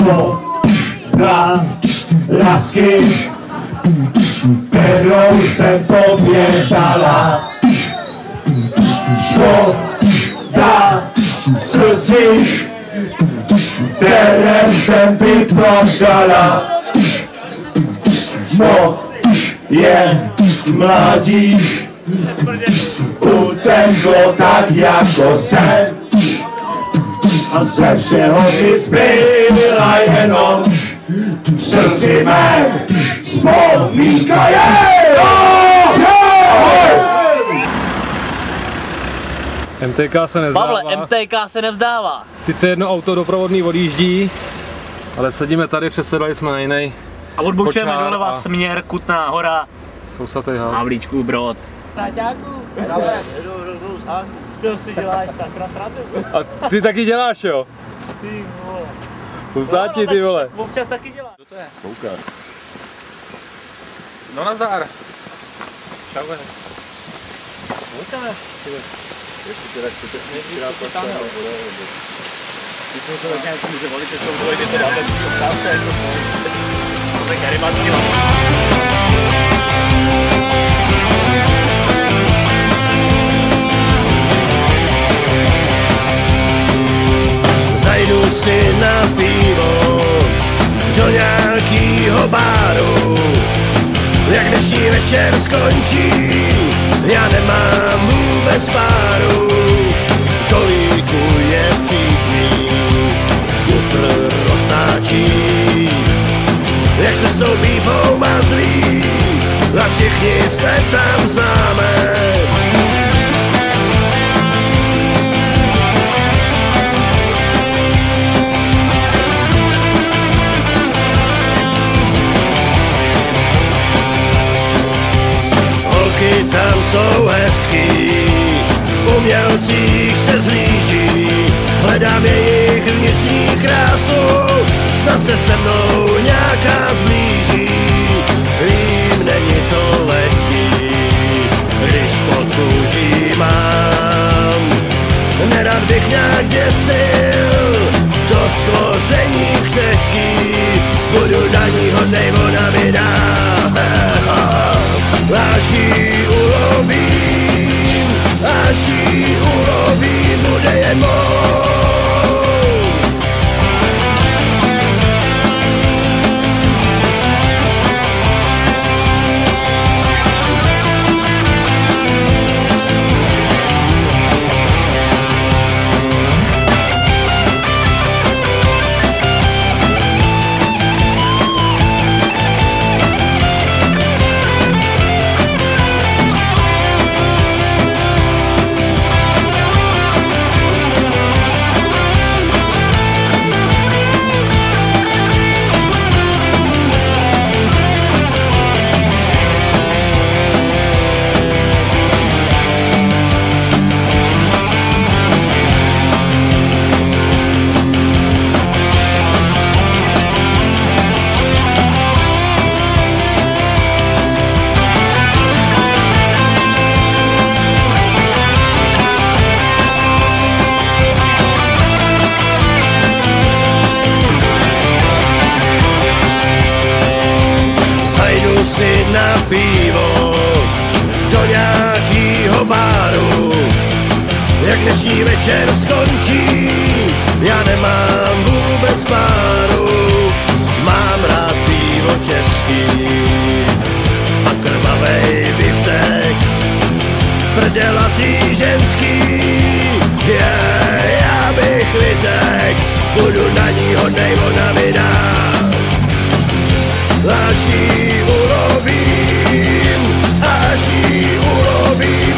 Škoda lásky, kterou jsem tobě dala. Škoda srdci, které jsem vyprodala. Moje mladí uteklo tak jako jsem. A ze všeho mi zbyla jenom v srdci mé vzpomínka je. MTK se nevzdává. Pavle, MTK se nevzdává. Sice jedno auto doprovodný odjíždí, ale sedíme tady, přesedali jsme na jiný. A odbočujeme doleva směr Kutná Hora. Fousatej hal. Havlíčkův Brod. Táťáku. To si děláš sakra srandu. A ty taky děláš, jo? Ty vole. Husáti, ty vole. Občas taky děláš. Kdo to je? Koukar. No nazdar. Čau, ve. Koukame. Ještě teda chcete nejdřív potáhnout. Když jsme to tak nějak může volit, že to dojde, to dáme tu otázce, jako to tak rybařský Zajdu si na pivo do nějakýho baru. Jak dnešní večer skončí, já nemám vůbec páru. Žolíku je vtipný, kufr roztáčí. Jak se s tou pípou mazlí, a všichni se tam známe. Holky tam jsou hezký, v umělcích se zhlíží. Hledám jejich vnitřní krásu, snad se se mnou nějaká zblíží. Vím, není to lehký, když pod kůží mám. Nerad bych nějak děsil to stvoření křehký. Budu na ní hodnej, ona mi dá. Až jí ulovím, až jí ulovím, bude jen mou. Na pivo do nějakýho baru. Jak dnešní večer skončí, já nemám vůbec páru. Mám rád pivo český a krvavej biftek, prdelatý ženský. Já bych vytek, budu na ní hodnej, ona mi dá. Až jí ulovím, až jí ulovím.